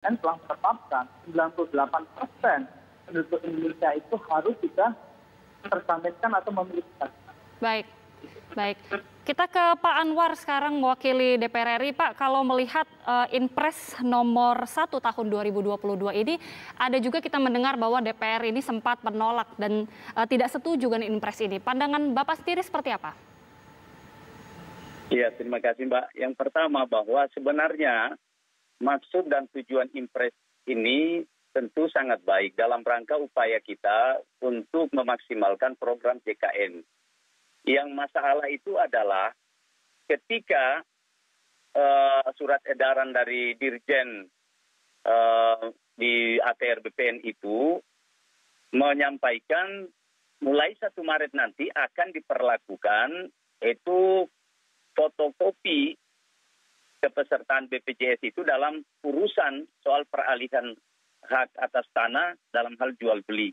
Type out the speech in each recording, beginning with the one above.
dan telah menetapkan 98% penduduk Indonesia itu harus sudah tersamitkan atau memiliki KTP. Baik, baik. Kita ke Pak Anwar sekarang mewakili DPR RI. Pak, kalau melihat Inpres nomor 1 tahun 2022 ini, ada juga kita mendengar bahwa DPR ini sempat menolak dan tidak setuju dengan Inpres ini. Pandangan Bapak sendiri seperti apa? Iya, terima kasih Mbak. Yang pertama bahwa sebenarnya maksud dan tujuan Inpres ini tentu sangat baik dalam rangka upaya kita untuk memaksimalkan program JKN. Yang masalah itu adalah ketika surat edaran dari Dirjen di ATR BPN itu menyampaikan mulai 1 Maret nanti akan diperlakukan itu fotokopi kepesertaan BPJS itu dalam urusan soal peralihan hak atas tanah dalam hal jual beli.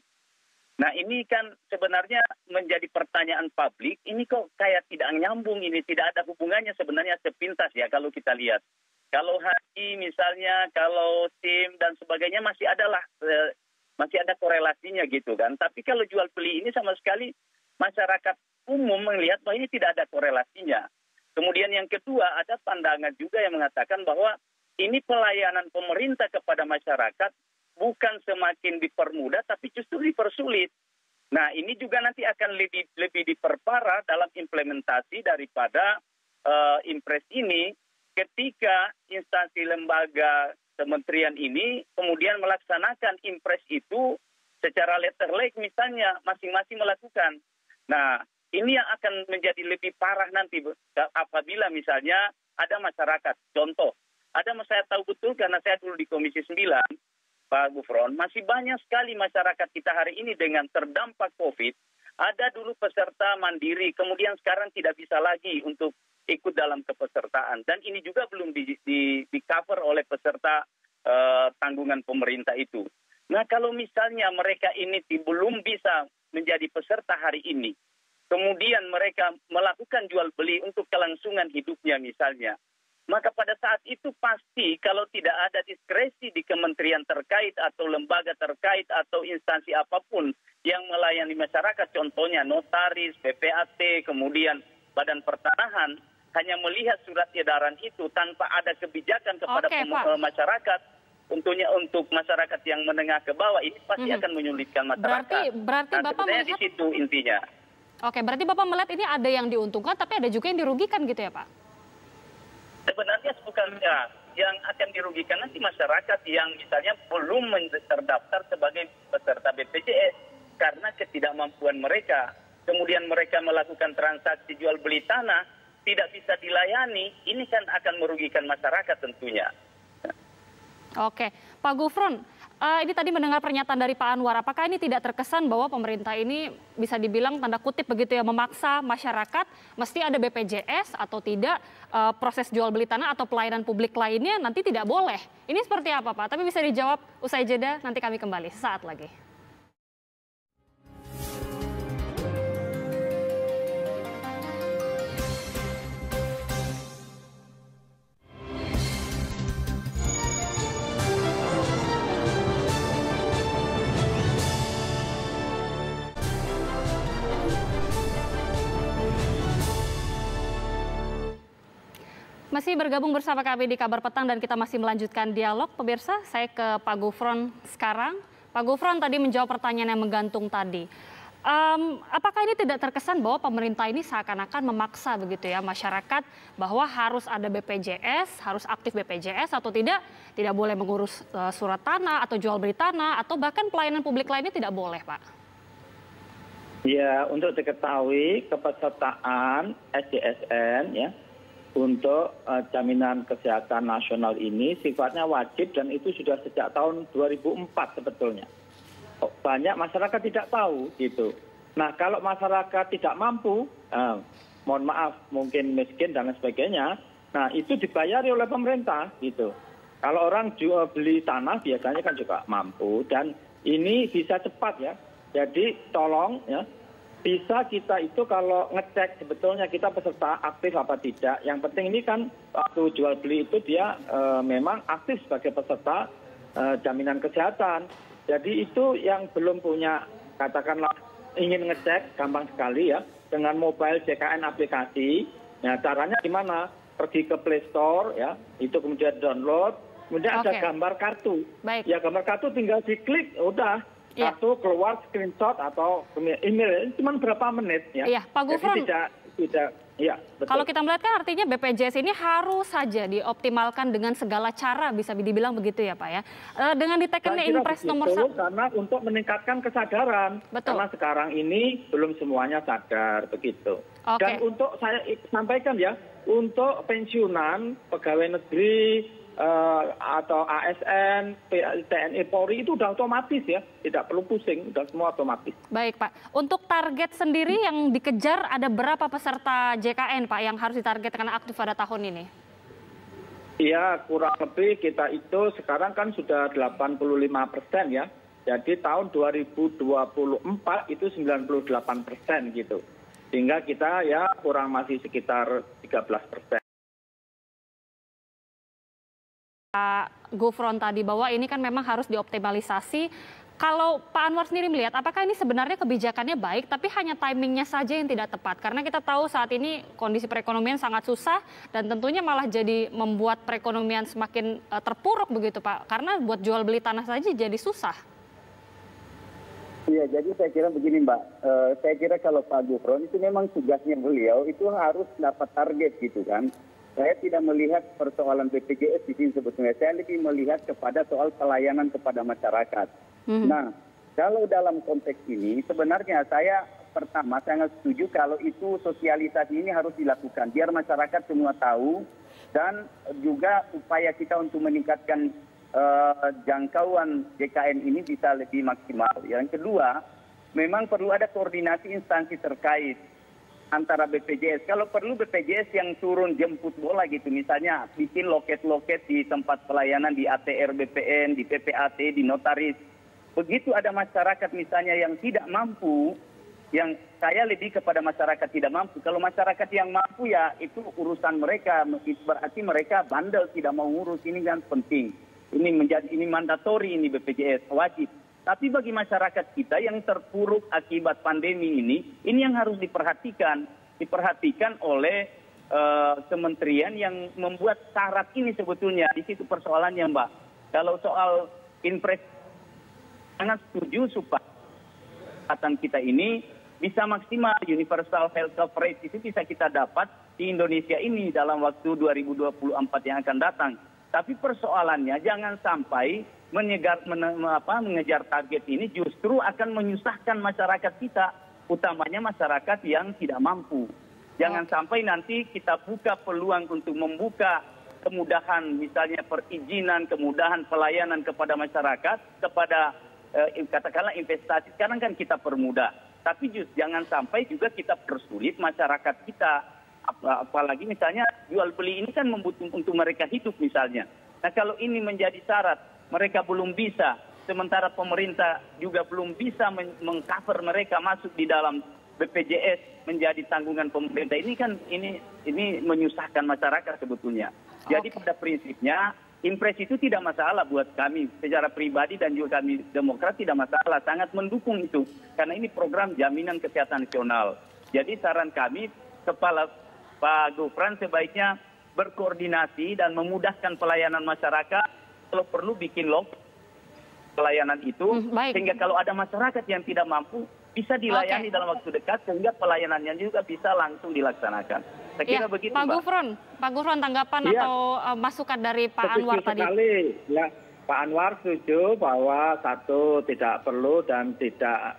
Nah ini kan sebenarnya menjadi pertanyaan publik, ini kok kayak tidak nyambung, ini tidak ada hubungannya sebenarnya sepintas ya kalau kita lihat. Kalau haji misalnya, kalau SIM dan sebagainya masih ada korelasinya gitu kan. Tapi kalau jual beli ini sama sekali masyarakat umum melihat bahwa ini tidak ada korelasinya. Kemudian yang kedua ada pandangan juga yang mengatakan bahwa ini pelayanan pemerintah kepada masyarakat bukan semakin dipermudah, tapi justru dipersulit. Nah, ini juga nanti akan lebih diperparah dalam implementasi daripada Inpres ini ketika instansi lembaga kementerian ini kemudian melaksanakan Inpres itu secara letter like misalnya masing-masing melakukan. Nah, ini yang akan menjadi lebih parah nanti apabila misalnya ada masyarakat. Contoh, saya tahu betul karena saya dulu di Komisi 9, Pak Gufron, masih banyak sekali masyarakat kita hari ini dengan terdampak COVID, ada dulu peserta mandiri, kemudian sekarang tidak bisa lagi untuk ikut dalam kepesertaan. Dan ini juga belum di-cover oleh peserta tanggungan pemerintah itu. Nah kalau misalnya mereka ini belum bisa menjadi peserta hari ini, kemudian mereka melakukan jual beli untuk kelangsungan hidupnya misalnya, maka pada saat itu pasti kalau tidak ada diskresi di kementerian terkait atau lembaga terkait atau instansi apapun yang melayani masyarakat, contohnya notaris, PPAT, kemudian Badan Pertanahan, hanya melihat surat edaran itu tanpa ada kebijakan kepada masyarakat, untuk masyarakat yang menengah ke bawah, ini pasti akan menyulitkan masyarakat. Berarti Bapak melihat di situ intinya. Oke, berarti Bapak melihat ini ada yang diuntungkan, tapi ada juga yang dirugikan gitu ya Pak? Sebenarnya bukan ya, yang akan dirugikan nanti masyarakat yang misalnya belum terdaftar sebagai peserta BPJS karena ketidakmampuan mereka. Kemudian mereka melakukan transaksi jual beli tanah, tidak bisa dilayani, ini kan akan merugikan masyarakat tentunya. Oke, Pak Gufron, ini tadi mendengar pernyataan dari Pak Anwar, apakah ini tidak terkesan bahwa pemerintah ini bisa dibilang tanda kutip begitu ya memaksa masyarakat mesti ada BPJS atau tidak, proses jual beli tanah atau pelayanan publik lainnya nanti tidak boleh. Ini seperti apa Pak? Tapi bisa dijawab usai jeda, nanti kami kembali sesaat lagi. Masih bergabung bersama kami di Kabar Petang dan kita masih melanjutkan dialog. Pemirsa, saya ke Pak Gufron sekarang. Pak Gufron tadi menjawab pertanyaan yang menggantung tadi. Apakah ini tidak terkesan bahwa pemerintah ini seakan-akan memaksa begitu ya masyarakat bahwa harus ada BPJS, harus aktif BPJS atau tidak boleh mengurus surat tanah atau jual beli tanah atau bahkan pelayanan publik lainnya tidak boleh, Pak? Ya, untuk diketahui kepesertaan SJSN ya untuk jaminan kesehatan nasional ini sifatnya wajib dan itu sudah sejak tahun 2004 sebetulnya. Banyak masyarakat tidak tahu gitu. Nah kalau masyarakat tidak mampu, mohon maaf mungkin miskin dan lain sebagainya, nah itu dibayari oleh pemerintah gitu. Kalau orang jual beli tanah biasanya kan juga mampu dan ini bisa cepat ya. Jadi tolong ya, bisa kita itu kalau ngecek sebetulnya kita peserta aktif apa tidak. Yang penting ini kan waktu jual beli itu dia memang aktif sebagai peserta jaminan kesehatan. Jadi itu yang belum punya, katakanlah ingin ngecek, gampang sekali ya, dengan mobile JKN aplikasi. Nah, caranya gimana? Pergi ke Play Store ya, itu kemudian download, kemudian ada gambar kartu. Baik. Ya gambar kartu tinggal diklik, udah kartu keluar screenshot atau email, cuma berapa menit ya. Iya, Pak Gufron. Jadi tidak. Ya, betul. Kalau kita melihat kan artinya BPJS ini harus saja dioptimalkan dengan segala cara, bisa dibilang begitu ya Pak ya. Dengan ditekannya Impres nomor 1. Karena untuk meningkatkan kesadaran. Betul. Karena sekarang ini belum semuanya sadar begitu. Dan untuk saya sampaikan ya, untuk pensiunan pegawai negeri atau ASN, TNI, Polri itu sudah otomatis ya, tidak perlu pusing, sudah semua otomatis. Baik Pak, untuk target sendiri yang dikejar ada berapa peserta JKN Pak yang harus ditargetkan aktif pada tahun ini? Iya, kurang lebih kita itu sekarang kan sudah 85% ya, jadi tahun 2024 itu 98% gitu, sehingga kita ya kurang masih sekitar 13%. Pak Gufron tadi bahwa ini kan memang harus dioptimalisasi. Kalau Pak Anwar sendiri melihat, apakah ini sebenarnya kebijakannya baik, tapi hanya timingnya saja yang tidak tepat? Karena kita tahu saat ini kondisi perekonomian sangat susah dan tentunya malah jadi membuat perekonomian semakin terpuruk begitu Pak. Karena buat jual beli tanah saja jadi susah. Iya, jadi saya kira begini Mbak, saya kira kalau Pak Gufron itu memang tugasnya beliau itu harus dapat target gitu kan. Saya tidak melihat persoalan BPJS di sini sebetulnya. Saya lebih melihat kepada soal pelayanan kepada masyarakat. Nah, kalau dalam konteks ini sebenarnya saya pertama sangat setuju kalau itu sosialisasi ini harus dilakukan. Biar masyarakat semua tahu dan juga upaya kita untuk meningkatkan jangkauan JKN ini bisa lebih maksimal. Yang kedua, memang perlu ada koordinasi instansi terkait antara BPJS. Kalau perlu BPJS yang turun jemput bola gitu, misalnya bikin loket-loket di tempat pelayanan di ATR BPN, di PPAT, di notaris. Begitu ada masyarakat misalnya yang tidak mampu, yang saya lebih kepada masyarakat tidak mampu. Kalau masyarakat yang mampu ya itu urusan mereka, berarti mereka bandel tidak mau ngurus, ini kan penting. Ini mandatori, ini BPJS wajib. Tapi bagi masyarakat kita yang terpuruk akibat pandemi ini yang harus diperhatikan oleh kementerian yang membuat syarat ini sebetulnya. Di situ persoalannya Mbak. Kalau soal Impres, sangat setuju supaya kesehatan kita ini bisa maksimal, universal health coverage itu bisa kita dapat di Indonesia ini dalam waktu 2024 yang akan datang. Tapi persoalannya jangan sampai mengejar target ini justru akan menyusahkan masyarakat kita, utamanya masyarakat yang tidak mampu. Jangan sampai nanti kita buka peluang untuk membuka kemudahan, misalnya perizinan, kemudahan pelayanan kepada masyarakat, kepada katakanlah investasi. Sekarang kan kita permudah, tapi jangan sampai juga kita persulit masyarakat kita. Apalagi misalnya jual beli ini kan membutuhkan untuk mereka hidup misalnya. Nah kalau ini menjadi syarat, mereka belum bisa, sementara pemerintah juga belum bisa mengcover mereka masuk di dalam BPJS menjadi tanggungan pemerintah. Ini kan ini menyusahkan masyarakat sebetulnya. Jadi pada prinsipnya Impres itu tidak masalah buat kami secara pribadi dan juga kami Demokrat tidak masalah, sangat mendukung itu karena ini program jaminan kesehatan nasional. Jadi saran kami Kepala Pak Gufron sebaiknya berkoordinasi dan memudahkan pelayanan masyarakat. Kalau perlu bikin pelayanan itu, sehingga kalau ada masyarakat yang tidak mampu, bisa dilayani dalam waktu dekat, sehingga pelayanannya juga bisa langsung dilaksanakan. Saya kira begitu, Pak Mbak. Pak Gufron tanggapan atau masukan dari Pak Anwar tadi? Sekali. Ya, Pak Anwar setuju bahwa satu tidak perlu dan tidak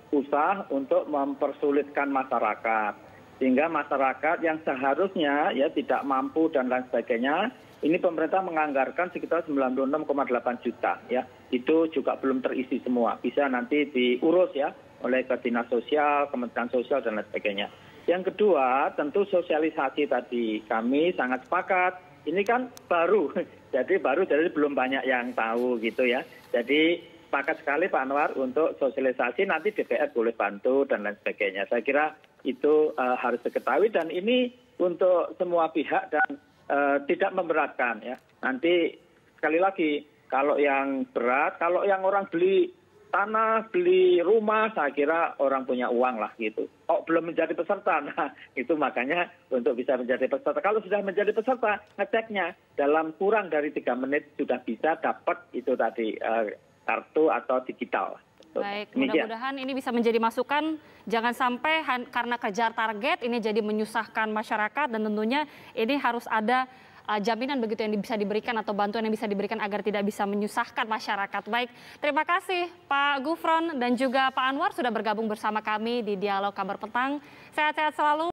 usah untuk mempersulitkan masyarakat. Sehingga masyarakat yang seharusnya ya tidak mampu dan lain sebagainya, ini pemerintah menganggarkan sekitar 96,8 juta ya. Itu juga belum terisi semua. Bisa nanti diurus ya oleh Dinas Sosial, Kementerian Sosial dan lain sebagainya. Yang kedua, tentu sosialisasi tadi kami sangat sepakat. Ini kan baru. Jadi belum banyak yang tahu gitu ya. Jadi sepakat sekali Pak Anwar untuk sosialisasi, nanti DPR boleh bantu dan lain sebagainya. Saya kira itu harus diketahui dan ini untuk semua pihak dan tidak memberatkan ya. Nanti sekali lagi Kalau yang berat, kalau yang orang beli tanah, beli rumah, saya kira orang punya uang lah gitu. Oh, belum menjadi peserta, nah itu makanya untuk bisa menjadi peserta. Kalau sudah menjadi peserta, ngeceknya dalam kurang dari 3 menit sudah bisa dapat itu tadi kartu atau digital. Baik, mudah-mudahan ini bisa menjadi masukan. Jangan sampai karena kejar target ini jadi menyusahkan masyarakat, dan tentunya ini harus ada jaminan begitu yang bisa diberikan atau bantuan yang bisa diberikan agar tidak bisa menyusahkan masyarakat. Baik, terima kasih Pak Gufron dan juga Pak Anwar sudah bergabung bersama kami di Dialog Kabar Petang. Sehat-sehat selalu.